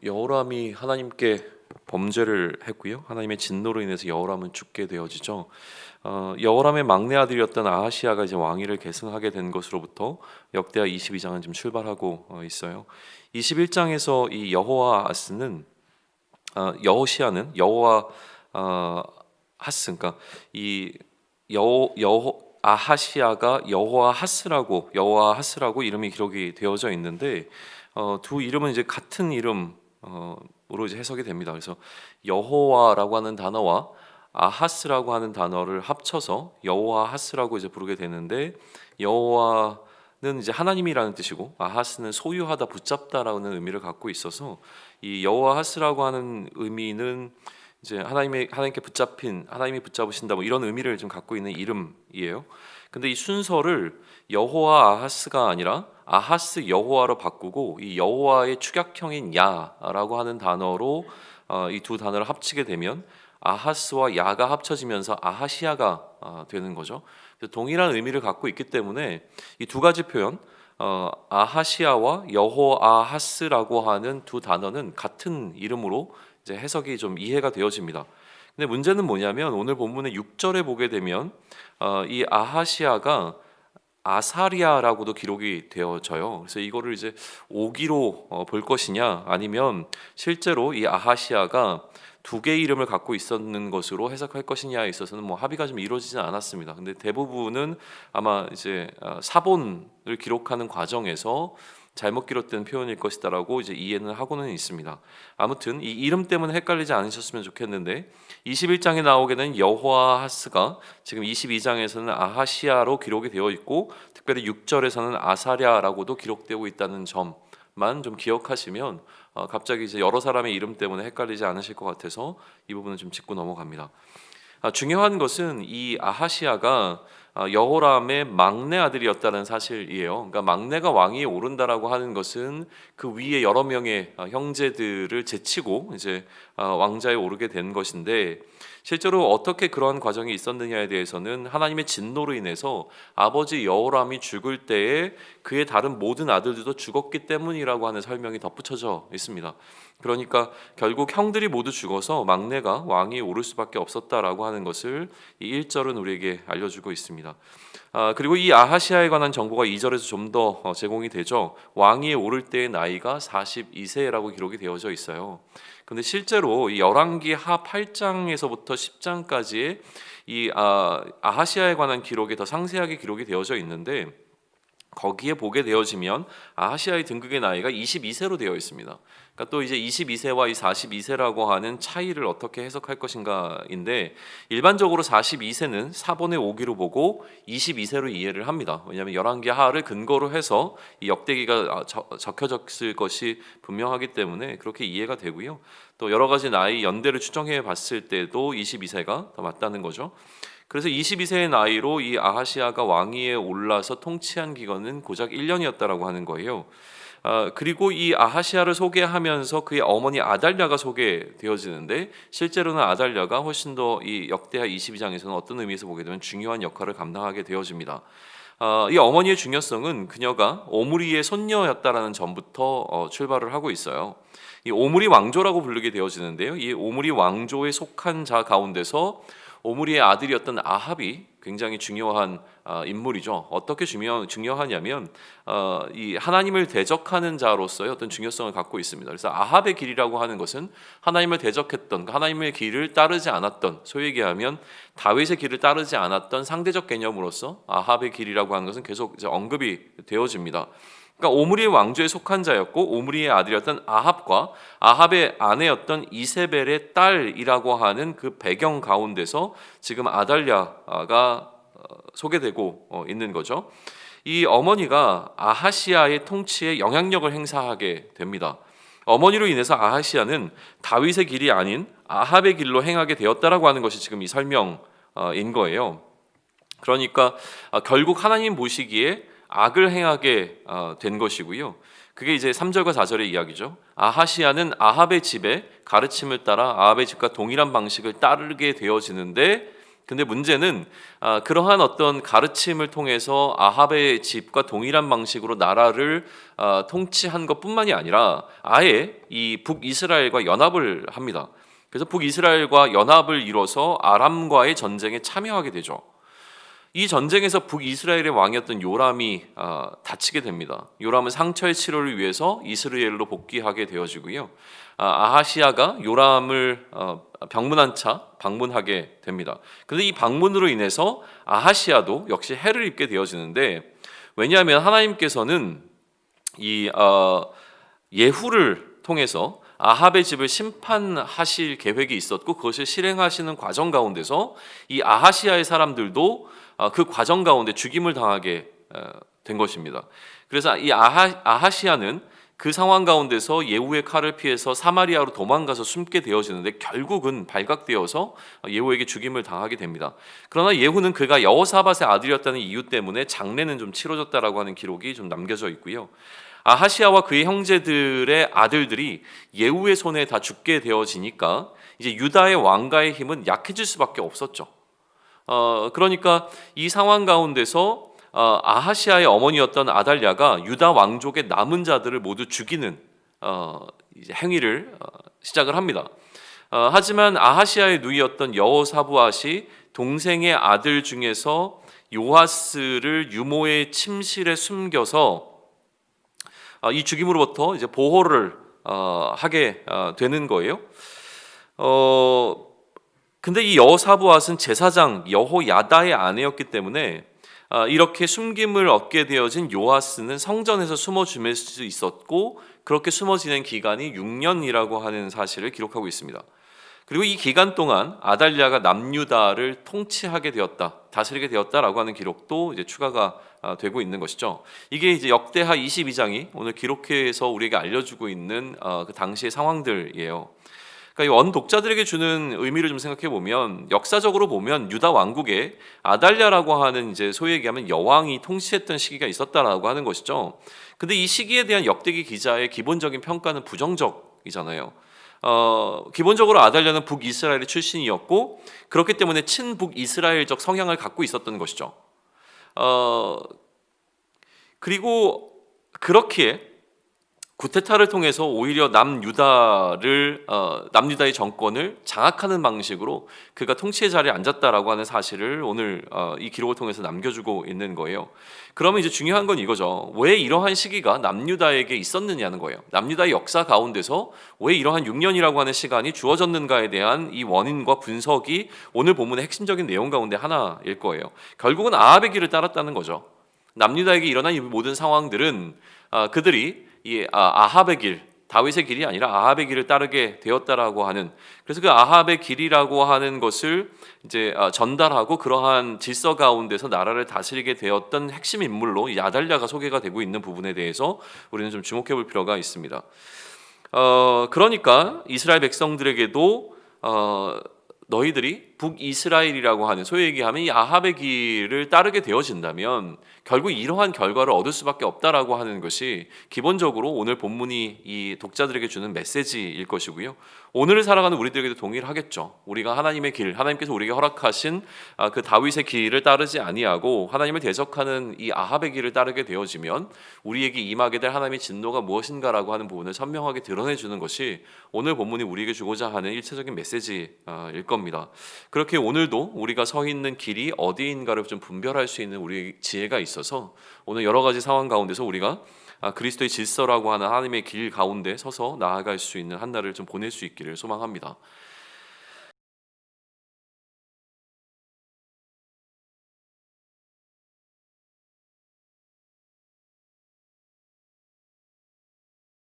여호람이 하나님께 범죄를 했고요. 하나님의 진노로 인해서 여호람은 죽게 되어지죠. 여호람의 막내 아들이었던 아하시아가 이제 왕위를 계승하게 된 것으로부터 역대하 22장은 지금 출발하고 있어요. 21장에서 이 여호아하스는 여호시아는 여호아하스, 그러니까 이 아하시아가 여호아하스라고 이름이 기록이 되어져 있는데 두 이름은 이제 같은 이름으로 이제 해석이 됩니다. 그래서 여호와라고 하는 단어와 아하스라고 하는 단어를 합쳐서 여호아하스라고 이제 부르게 되는데, 여호와는 이제 하나님이라는 뜻이고 아하스는 소유하다, 붙잡다라는 의미를 갖고 있어서 이 여호아하스라고 하는 의미는 이제 하나님께 붙잡힌, 하나님이 붙잡으신다 뭐 이런 의미를 좀 갖고 있는 이름이에요. 근데 이 순서를 여호와 아하스가 아니라 아하스 여호와로 바꾸고 이 여호와의 축약형인 야라고 하는 단어로 이 두 단어를 합치게 되면 아하스와 야가 합쳐지면서 아하시아가 되는 거죠. 동일한 의미를 갖고 있기 때문에 이 두 가지 표현, 아하시아와 여호아하스라고 하는 두 단어는 같은 이름으로 이제 해석이 좀 이해가 되어집니다. 근데 문제는 뭐냐면 오늘 본문의 6절에 보게 되면 이 아하시아가 아사리아라고도 기록이 되어져요. 그래서 이거를 이제 오기로 볼 것이냐, 아니면 실제로 이 아하시아가 두 개의 이름을 갖고 있었는 것으로 해석할 것이냐에 있어서는 뭐 합의가 좀 이루어지지 않았습니다. 근데 대부분은 아마 이제 사본을 기록하는 과정에서 잘못 기록된 표현일 것이다라고 이제 이해는 하고는 있습니다. 아무튼 이 이름 때문에 헷갈리지 않으셨으면 좋겠는데 21장에 나오게 된 여호아하스가 지금 22장에서는 아하시아로 기록이 되어 있고, 특별히 6절에서는 아사랴라고도 기록되고 있다는 점만 좀 기억하시면 갑자기 이제 여러 사람의 이름 때문에 헷갈리지 않으실 것 같아서 이 부분은 좀 짚고 넘어갑니다. 중요한 것은 이 아하시아가 여호람의 막내 아들이었다는 사실이에요. 그러니까 막내가 왕위에 오른다라고 하는 것은 그 위에 여러 명의 형제들을 제치고 이제 왕자에 오르게 된 것인데, 실제로 어떻게 그러한 과정이 있었느냐에 대해서는 하나님의 진노로 인해서 아버지 여호람이 죽을 때에 그의 다른 모든 아들들도 죽었기 때문이라고 하는 설명이 덧붙여져 있습니다. 그러니까 결국 형들이 모두 죽어서 막내가 왕위에 오를 수밖에 없었다라고 하는 것을 이 1절은 우리에게 알려주고 있습니다. 그리고 이 아하시아에 관한 정보가 2절에서 좀 더 제공이 되죠. 왕위에 오를 때의 나이가 42세라고 기록이 되어져 있어요. 근데 실제로 이 열왕기 하 8장에서부터 10장까지의 이 아하시아에 관한 기록이 더 상세하게 기록이 되어져 있는데, 거기에 보게 되어지면 아하시아의 등극의 나이가 22세로 되어 있습니다. 그러니까 또 이제 22세와 이 42세라고 하는 차이를 어떻게 해석할 것인가인데, 일반적으로 42세는 사본의 오기로 보고 22세로 이해를 합니다. 왜냐하면 열왕기 하를 근거로 해서 이 역대기가 적혀졌을 것이 분명하기 때문에 그렇게 이해가 되고요. 또 여러 가지 나이 연대를 추정해 봤을 때도 22세가 더 맞다는 거죠. 그래서 22세의 나이로 이 아하시아가 왕위에 올라서 통치한 기간은 고작 1년이었다라고 하는 거예요. 그리고 이 아하시아를 소개하면서 그의 어머니 아달랴가 소개되어지는데, 실제로는 아달랴가 훨씬 더 이 역대하 22장에서는 어떤 의미에서 보게 되면 중요한 역할을 감당하게 되어집니다. 이 어머니의 중요성은 그녀가 오므리의 손녀였다라는 점부터 출발을 하고 있어요. 이 오므리 왕조라고 부르게 되어지는데요. 이 오므리 왕조에 속한 자 가운데서 오므리의 아들이었던 아합이 굉장히 중요한 인물이죠. 어떻게 중요하냐면 이 하나님을 대적하는 자로서의 어떤 중요성을 갖고 있습니다. 그래서 아합의 길이라고 하는 것은 하나님을 대적했던, 하나님의 길을 따르지 않았던, 소위 얘기하면 다윗의 길을 따르지 않았던 상대적 개념으로서 아합의 길이라고 하는 것은 계속 이제 언급이 되어집니다. 그러니까 오므리의 왕조에 속한 자였고, 오므리의 아들이었던 아합과 아합의 아내였던 이세벨의 딸이라고 하는 그 배경 가운데서 지금 아달랴가 소개되고 있는 거죠. 이 어머니가 아하시아의 통치에 영향력을 행사하게 됩니다. 어머니로 인해서 아하시아는 다윗의 길이 아닌 아합의 길로 행하게 되었다라고 하는 것이 지금 이 설명인 거예요. 그러니까 결국 하나님 보시기에 악을 행하게 된 것이고요. 그게 이제 3절과 4절의 이야기죠. 아하시아는 아합의 집에 가르침을 따라 아합의 집과 동일한 방식을 따르게 되어지는데, 근데 문제는 그러한 어떤 가르침을 통해서 아합의 집과 동일한 방식으로 나라를 통치한 것뿐만이 아니라 아예 이 북이스라엘과 연합을 합니다. 그래서 북이스라엘과 연합을 이뤄서 아람과의 전쟁에 참여하게 되죠. 이 전쟁에서 북이스라엘의 왕이었던 요람이 다치게 됩니다. 요람은 상처의 치료를 위해서 이스라엘로 복귀하게 되어지고요. 아하시아가 요람을 병문안 차 방문하게 됩니다. 그런데 이 방문으로 인해서 아하시아도 역시 해를 입게 되어지는데, 왜냐하면 하나님께서는 이 예후를 통해서 아합의 집을 심판하실 계획이 있었고, 그것을 실행하시는 과정 가운데서 이 아하시아의 사람들도 그 과정 가운데 죽임을 당하게 된 것입니다. 그래서 이 아하시아는 그 상황 가운데서 예후의 칼을 피해서 사마리아로 도망가서 숨게 되어지는데, 결국은 발각되어서 예후에게 죽임을 당하게 됩니다. 그러나 예후는 그가 여호사밧의 아들이었다는 이유 때문에 장례는 좀 치러졌다라고 하는 기록이 좀 남겨져 있고요. 아하시아와 그의 형제들의 아들들이 예후의 손에 다 죽게 되어지니까 이제 유다의 왕가의 힘은 약해질 수밖에 없었죠. 그러니까 이 상황 가운데서 아하시아의 어머니였던 아달랴가 유다 왕족의 남은 자들을 모두 죽이는 이제 행위를 시작을 합니다. 하지만 아하시아의 누이였던 여호사부앗이 동생의 아들 중에서 요아스를 유모의 침실에 숨겨서 이 죽임으로부터 이제 보호를 하게 되는 거예요. 근데 이 여호사부앗은 제사장 여호야다의 아내였기 때문에 이렇게 숨김을 얻게 되어진 요아스는 성전에서 숨어 지낼 수 있었고, 그렇게 숨어 지낸 기간이 6년이라고 하는 사실을 기록하고 있습니다. 그리고 이 기간 동안 아달랴가 남유다를 통치하게 되었다, 다스리게 되었다라고 하는 기록도 이제 추가가 되고 있는 것이죠. 이게 이제 역대하 22장이 오늘 기록해서 우리에게 알려주고 있는 그 당시의 상황들이에요. 그러니까 이 원독자들에게 주는 의미를 좀 생각해 보면, 역사적으로 보면 유다 왕국에 아달랴라고 하는 이제 소위 얘기하면 여왕이 통치했던 시기가 있었다라고 하는 것이죠. 근데 이 시기에 대한 역대기 기자의 기본적인 평가는 부정적이잖아요. 기본적으로 아달랴는 북이스라엘의 출신이었고, 그렇기 때문에 친북이스라엘적 성향을 갖고 있었던 것이죠. 그리고 그렇기에 구테타를 통해서 오히려 남유다의 정권을 장악하는 방식으로 그가 통치의 자리에 앉았다라고 하는 사실을 오늘 이 기록을 통해서 남겨주고 있는 거예요. 그러면 이제 중요한 건 이거죠. 왜 이러한 시기가 남유다에게 있었느냐는 거예요. 남유다의 역사 가운데서 왜 이러한 6년이라고 하는 시간이 주어졌는가에 대한 이 원인과 분석이 오늘 본문의 핵심적인 내용 가운데 하나일 거예요. 결국은 아합의 길을 따랐다는 거죠. 남유다에게 일어난 이 모든 상황들은 그들이 이 아합의 길, 다윗의 길이 아니라 아합의 길을 따르게 되었다라고 하는, 그래서 그 아합의 길이라고 하는 것을 이제 전달하고 그러한 질서 가운데서 나라를 다스리게 되었던 핵심 인물로 이 아달랴가 소개가 되고 있는 부분에 대해서 우리는 좀 주목해 볼 필요가 있습니다. 그러니까 이스라엘 백성들에게도 너희들이 북이스라엘이라고 하는, 소위 얘기하면 이 아합의 길을 따르게 되어진다면 결국 이러한 결과를 얻을 수밖에 없다라고 하는 것이 기본적으로 오늘 본문이 이 독자들에게 주는 메시지일 것이고요. 오늘을 살아가는 우리들에게도 동일하겠죠. 우리가 하나님의 길, 하나님께서 우리에게 허락하신 그 다윗의 길을 따르지 아니하고 하나님을 대적하는 이 아합의 길을 따르게 되어지면 우리에게 임하게 될 하나님의 진노가 무엇인가라고 하는 부분을 선명하게 드러내주는 것이 오늘 본문이 우리에게 주고자 하는 일차적인 메시지일 겁니다. 그렇게 오늘도 우리가 서 있는 길이 어디인가를 좀 분별할 수 있는 우리의 지혜가 있어서 오늘 여러 가지 상황 가운데서 우리가 그리스도의 질서라고 하는 하나님의 길 가운데 서서 나아갈 수 있는 한 날을 좀 보낼 수 있기를 소망합니다.